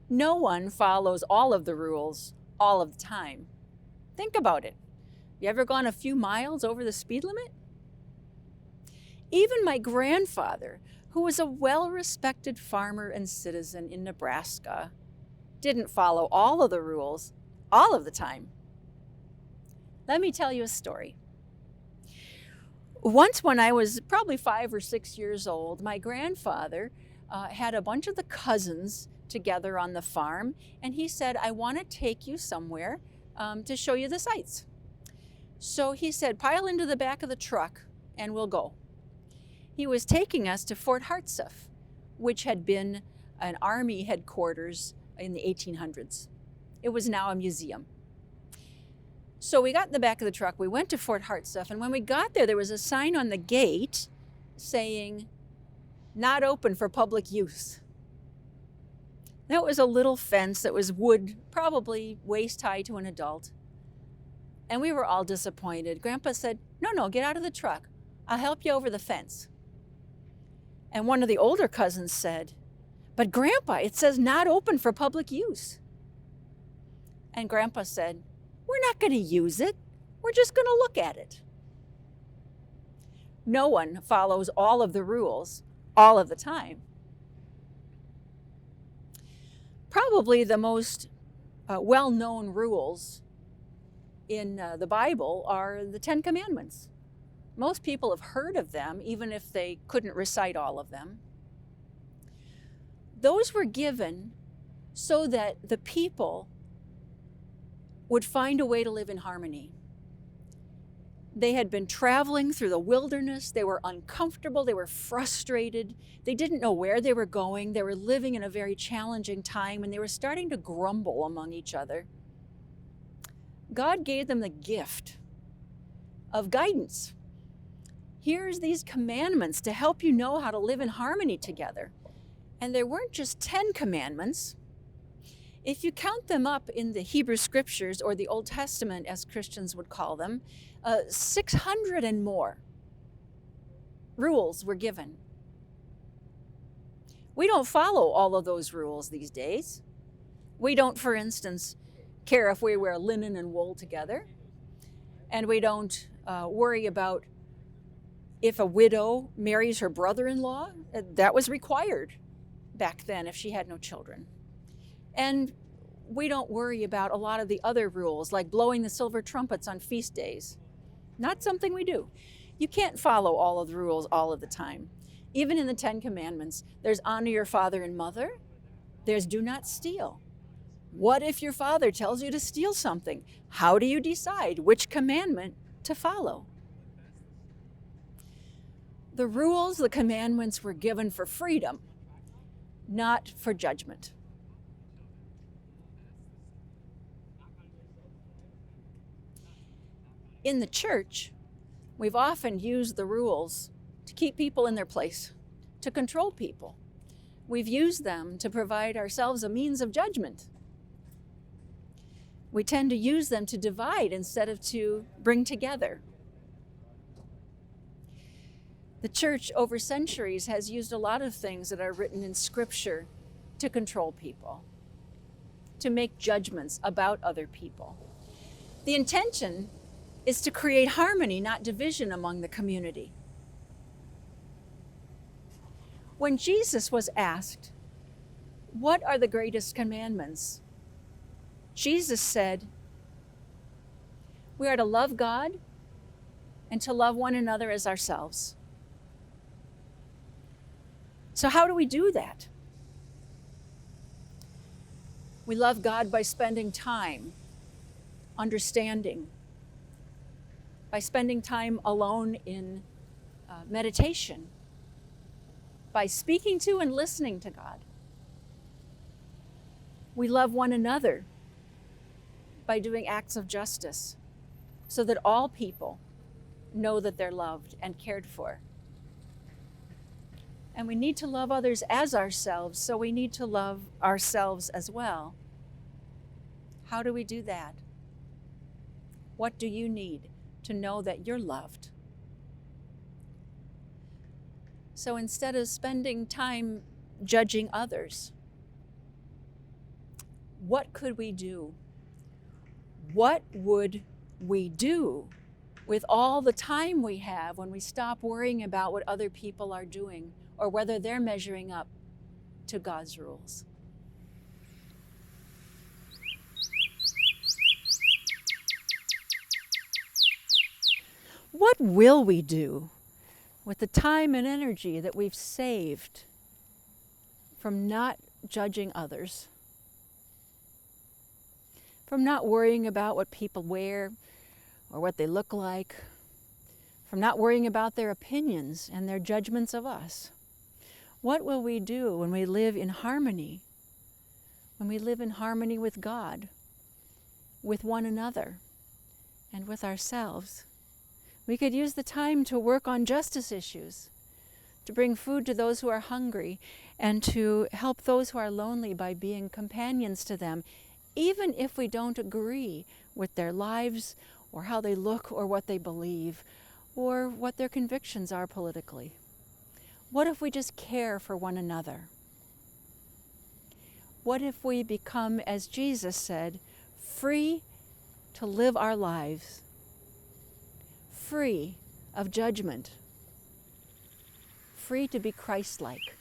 No one follows all of the rules all of the time. Think about it. You ever gone a few miles over the speed limit? Even my grandfather, who was a well-respected farmer and citizen in Nebraska, didn't follow all of the rules all of the time. Let me tell you a story. Once, when I was probably 5 or 6 years old, my grandfather had a bunch of the cousins together on the farm, and he said, I want to take you somewhere to show you the sights. So he said, pile into the back of the truck and we'll go. He was taking us to Fort Hartsuff, which had been an army headquarters in the 1800s. It was now a museum. So we got in the back of the truck, we went to Fort Hartsuff, and when we got there was a sign on the gate saying, not open for public use. That was a little fence that was wood, probably waist high to an adult. And we were all disappointed. Grandpa said, no, get out of the truck. I'll help you over the fence. And one of the older cousins said, but Grandpa, it says not open for public use. And Grandpa said, we're not going to use it. We're just going to look at it. No one follows all of the rules all of the time. Probably the most well-known rules in the Bible are the 10 Commandments. Most people have heard of them, even if they couldn't recite all of them. Those were given so that the people would find a way to live in harmony. They had been traveling through the wilderness. They were uncomfortable. They were frustrated. They didn't know where they were going. They were living in a very challenging time, and they were starting to grumble among each other. God gave them the gift of guidance. Here's these commandments to help you know how to live in harmony together. And there weren't just 10 commandments. If you count them up in the Hebrew Scriptures, or the Old Testament as Christians would call them, 600 and more rules were given. We don't follow all of those rules these days. We don't, for instance, care if we wear linen and wool together. And we don't worry about if a widow marries her brother-in-law. That was required back then if she had no children. And we don't worry about a lot of the other rules, like blowing the silver trumpets on feast days. Not something we do. You can't follow all of the rules all of the time. Even in the 10 Commandments, there's honor your father and mother. There's do not steal. What if your father tells you to steal something? How do you decide which commandment to follow? The rules, the commandments were given for freedom, not for judgment. In the church, we've often used the rules to keep people in their place, to control people. We've used them to provide ourselves a means of judgment. We tend to use them to divide instead of to bring together. The church over centuries has used a lot of things that are written in Scripture to control people, to make judgments about other people. The intention is to create harmony, not division among the community. When Jesus was asked, what are the greatest commandments? Jesus said, we are to love God and to love one another as ourselves. So how do we do that? We love God by spending time, understanding, by spending time alone in meditation, by speaking to and listening to God. We love one another by doing acts of justice so that all people know that they're loved and cared for. And we need to love others as ourselves, so we need to love ourselves as well. How do we do that? What do you need to know that you're loved? So instead of spending time judging others, what could we do? What would we do with all the time we have when we stop worrying about what other people are doing or whether they're measuring up to God's rules? What will we do with the time and energy that we've saved from not judging others, from not worrying about what people wear or what they look like, from not worrying about their opinions and their judgments of us? What will we do when we live in harmony, when we live in harmony with God, with one another, and with ourselves? We could use the time to work on justice issues, to bring food to those who are hungry, and to help those who are lonely by being companions to them, even if we don't agree with their lives or how they look or what they believe or what their convictions are politically. What if we just care for one another? What if we become, as Jesus said, free to live our lives, free of judgment, free to be Christ-like?